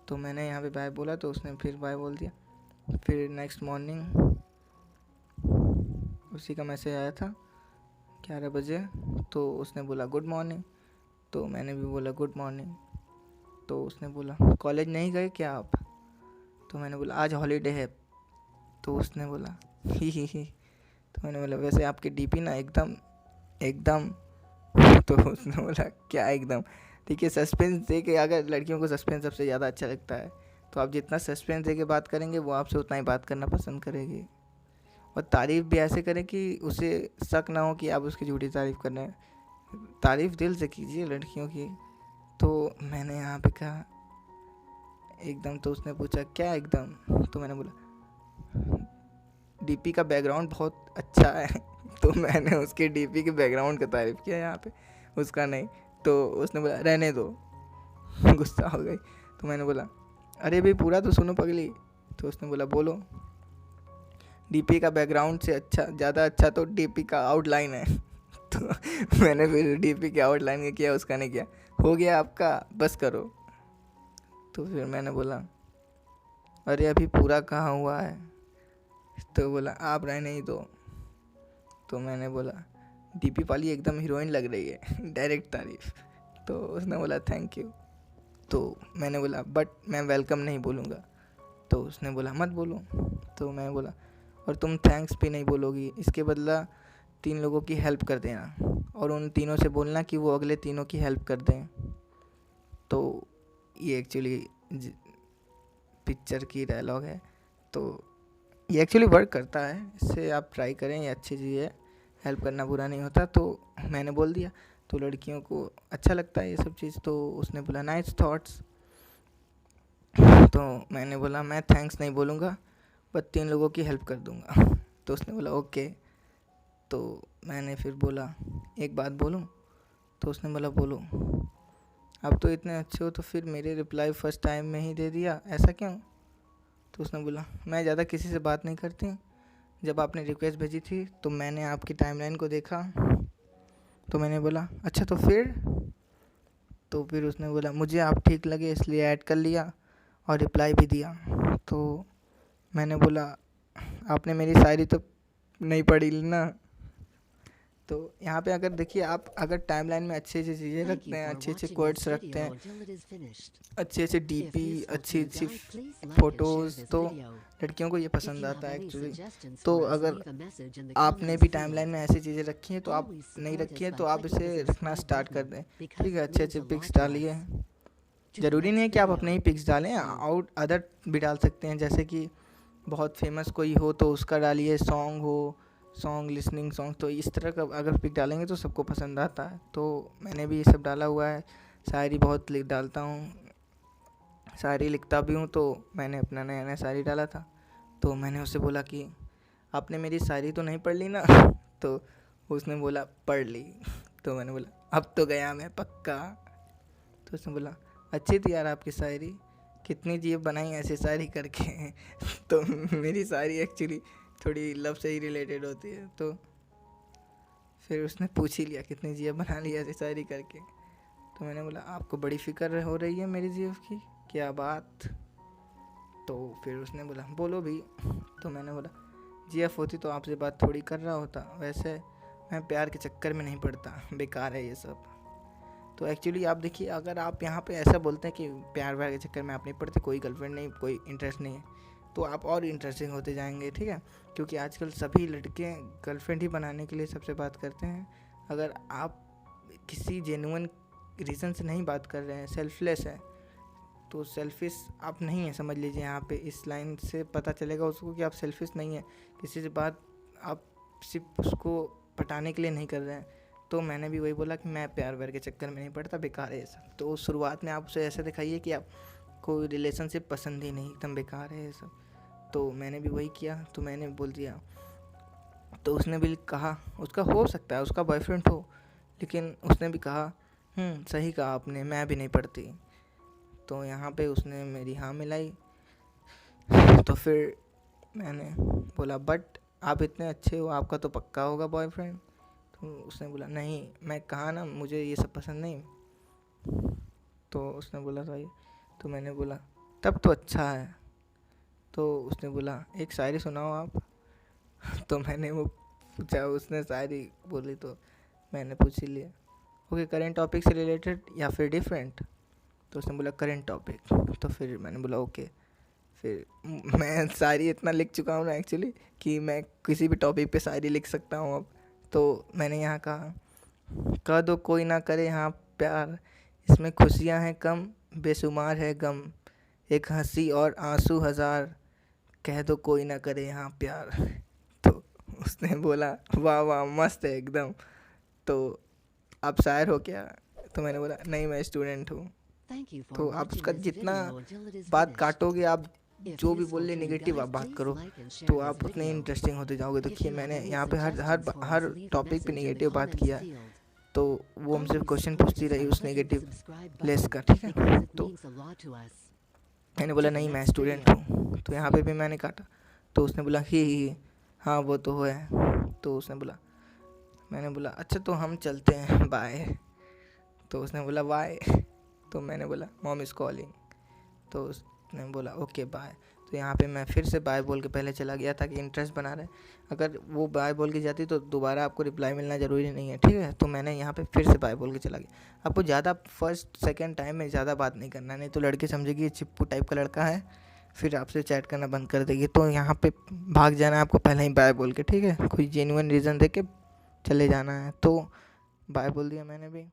तो मैंने यहाँ पे बाय बोला तो उसने फिर बाय बोल दिया। फिर नेक्स्ट मॉर्निंग उसी का मैसेज आया था 11 बजे, तो उसने बोला गुड मॉर्निंग, तो मैंने भी बोला गुड मॉर्निंग। तो उसने बोला कॉलेज नहीं गए क्या आप? तो मैंने बोला आज हॉलीडे है। तो उसने बोला ही। तो मैंने बोला वैसे आपकी डीपी ना एकदम एकदम। तो उसने बोला क्या एकदम? देखिए सस्पेंस दे के, अगर लड़कियों को सस्पेंस सबसे ज़्यादा अच्छा लगता है, तो आप जितना सस्पेंस दे के बात करेंगे वो आपसे उतना ही बात करना पसंद करेगी। और तारीफ़ भी ऐसे करें कि उसे शक ना हो कि आप उसकी झूठी तारीफ़ कर रहे हैं। तारीफ़ दिल से कीजिए लड़कियों की। तो मैंने यहाँ पे कहा एकदम। तो उसने पूछा क्या एकदम? तो मैंने बोला डीपी का बैकग्राउंड बहुत अच्छा है। तो मैंने उसके डीपी के बैकग्राउंड का तारीफ़ किया यहाँ पे, उसका नहीं। तो उसने बोला रहने दो। गुस्सा हो गई। तो मैंने बोला अरे भाई पूरा तो सुनो पगली। तो उसने बोला बोलो। डीपी का बैकग्राउंड से अच्छा, ज़्यादा अच्छा तो डीपी का आउटलाइन है। तो मैंने फिर डीपी के आउटलाइन का किया, उसका नहीं किया। हो गया आपका, बस करो। तो फिर मैंने बोला अरे अभी पूरा कहाँ हुआ है? तो बोला आप रहने ही दो। तो मैंने बोला डीपी वाली एकदम हीरोइन लग रही है। डायरेक्ट तारीफ। तो उसने बोला थैंक यू। तो मैंने बोला बट मैं वेलकम नहीं बोलूँगा। तो उसने बोला मत बोलो। तो मैं बोला और तुम थैंक्स भी नहीं बोलोगी, इसके बदला 3 लोगों की हेल्प कर देना और उन तीनों से बोलना कि वो अगले तीनों की हेल्प कर दें। तो ये एक्चुअली पिक्चर की डायलॉग है। तो ये एक्चुअली वर्क करता है, इससे आप ट्राई करें, ये अच्छी चीज़ है। हेल्प करना बुरा नहीं होता। तो मैंने बोल दिया। तो लड़कियों को अच्छा लगता है ये सब चीज़। तो उसने बोला नाइस थॉट्स। तो मैंने बोला मैं थैंक्स नहीं बोलूँगा, बस 3 लोगों की हेल्प कर दूँगा। तो उसने बोला ओके। तो मैंने फिर बोला एक बात बोलूँ? तो उसने बोला बोलो। अब तो इतने अच्छे हो तो फिर मेरे रिप्लाई फर्स्ट टाइम में ही दे दिया, ऐसा क्यों? तो उसने बोला मैं ज़्यादा किसी से बात नहीं करती। जब आपने रिक्वेस्ट भेजी थी तो मैंने आपकी टाइमलाइन को देखा। तो मैंने बोला अच्छा तो फिर? तो फिर उसने बोला मुझे आप ठीक लगे इसलिए ऐड कर लिया और रिप्लाई भी दिया। तो मैंने बोला आपने मेरी शायरी तो नहीं पढ़ी ना? तो यहाँ पे अगर देखिए, आप अगर टाइमलाइन में अच्छी अच्छी चीज़ें रखते हैं, अच्छे अच्छे कोट्स रखते हैं, अच्छे अच्छे डीपी, अच्छी अच्छी फ़ोटोज़, तो लड़कियों को ये पसंद आता है एक्चुअली। तो अगर आपने भी टाइमलाइन में ऐसी चीज़ें रखी हैं, तो आप नहीं रखी हैं तो आप इसे रखना स्टार्ट कर दें। ठीक है, अच्छे अच्छे पिक्स डालिए। ज़रूरी नहीं है कि आप अपने ही पिक्स डालें, आउट अदर भी डाल सकते हैं। जैसे कि बहुत फेमस कोई हो तो उसका डालिए, सॉन्ग हो, सॉन्ग लिसनिंग सॉन्ग, तो इस तरह का अगर पिक डालेंगे तो सबको पसंद आता है। तो मैंने भी ये सब डाला हुआ है। शायरी बहुत लिख डालता हूँ, शायरी लिखता भी हूँ। तो मैंने अपना नया नया शायरी डाला था। तो मैंने उससे बोला कि आपने मेरी शायरी तो नहीं पढ़ ली ना? तो उसने बोला पढ़ ली। तो मैंने बोला अब तो गया मैं पक्का। तो उसने बोला अच्छी थी यार आपकी शायरी, कितनी जेब बनाई ऐसे शायरी करके। तो मेरी शायरी एक्चुअली थोड़ी लव से ही रिलेटेड होती है। तो फिर उसने पूछ ही लिया कितनी जेब बना ली ऐसे शायरी करके। तो मैंने बोला आपको बड़ी फिक्र हो रही है मेरी जेब की, क्या बात? तो फिर उसने बोला बोलो भी। तो मैंने बोला जेब होती तो आपसे बात थोड़ी कर रहा होता, वैसे मैं प्यार के चक्कर में नहीं पड़ता, बेकार है ये सब। तो एक्चुअली आप देखिए, अगर आप यहाँ पे ऐसा बोलते हैं कि प्यार व्यार के चक्कर में आप नहीं पड़ते, कोई गर्लफ्रेंड नहीं, कोई इंटरेस्ट नहीं है, तो आप और इंटरेस्टिंग होते जाएंगे। ठीक है, क्योंकि आजकल सभी लड़के गर्लफ्रेंड ही बनाने के लिए सबसे बात करते हैं। अगर आप किसी जेन्युइन रीज़न से नहीं बात कर रहे हैं, सेल्फलेस है, तो सेल्फिश आप नहीं है, समझ लीजिए। यहाँ पे इस लाइन से पता चलेगा उसको कि आप सेल्फिश नहीं है, किसी से बात आप सिर्फ उसको पटाने के लिए नहीं कर रहे हैं। तो मैंने भी वही बोला कि मैं प्यार व्यार के चक्कर में नहीं पड़ता, बेकार है ये सब। तो शुरुआत में आप उसे ऐसे दिखाइए कि आप कोई रिलेशनशिप पसंद ही नहीं, एकदम बेकार है ये सब। तो मैंने भी वही किया, तो मैंने बोल दिया। तो उसने भी कहा उसका हो सकता है उसका बॉयफ्रेंड हो, लेकिन उसने भी कहा सही कहा आपने, मैं भी नहीं पढ़ती। तो यहाँ पे उसने मेरी हाँ मिलाई। तो फिर मैंने बोला बट आप इतने अच्छे हो, आपका तो पक्का होगा बॉयफ्रेंड। तो उसने बोला नहीं, मैं कहा ना मुझे ये सब पसंद नहीं। तो उसने बोला था ये। तो मैंने बोला तब तो अच्छा है। तो उसने बोला एक शायरी सुनाओ आप। तो मैंने वो पूछा, उसने शायरी बोली तो मैंने पूछ ही लिया, ओके करेंट टॉपिक से रिलेटेड या फिर डिफरेंट। तो उसने बोला करेंट टॉपिक। तो फिर मैंने बोला ओके। फिर मैं शायरी इतना लिख चुका हूँ ना एक्चुअली कि मैं किसी भी टॉपिक पे शायरी लिख सकता हूँ अब। तो मैंने यहाँ कहा, कह दो कोई ना करे यहाँ प्यार, इसमें खुशियाँ हैं कम, बेशुमार है गम, एक हंसी और आंसू हजार, कह दो कोई ना करे यहाँ प्यार। तो उसने बोला वाह वाह मस्त है एकदम, तो आप शायर हो क्या? तो मैंने बोला नहीं मैं स्टूडेंट हूँ। तो आप उसका जितना बात काटोगे, आप जो भी बोल ले नेगेटिव आप बात करो, तो आप उतने इंटरेस्टिंग होते जाओगे। देखिए मैंने यहाँ पे हर टॉपिक पे नेगेटिव बात किया है, तो वो हमसे क्वेश्चन पूछती रही उस नेगेटिव लेस का, ठीक है। तो मैंने बोला नहीं मैं स्टूडेंट हूँ, तो यहाँ पे भी मैंने काटा। तो उसने बोला ही हाँ वो तो है। तो उसने बोला, मैंने बोला अच्छा तो हम चलते हैं बाय। तो उसने बोला बाय। तो मैंने बोला मॉम इज़ कॉलिंग। तो उसने बोला ओके बाय। तो यहाँ पे मैं फिर से बाय बोल के पहले चला गया था कि इंटरेस्ट बना रहे। अगर वो बाय बोल के जाती तो दोबारा आपको रिप्लाई मिलना ज़रूरी नहीं है, ठीक है। तो मैंने यहाँ पे फिर से बाय बोल के चला गया। आपको ज़्यादा फर्स्ट सेकंड टाइम में ज़्यादा बात नहीं करना, नहीं तो लड़की समझेगी ये चिप्पू टाइप का लड़का है, फिर आपसे चैट करना बंद कर देगी। तो यहाँ पे भाग जाना है आपको पहले ही बाय बोल के, ठीक है। कोई जेन्युइन रीज़न दे के चले जाना है। तो बाय बोल दिया मैंने भी।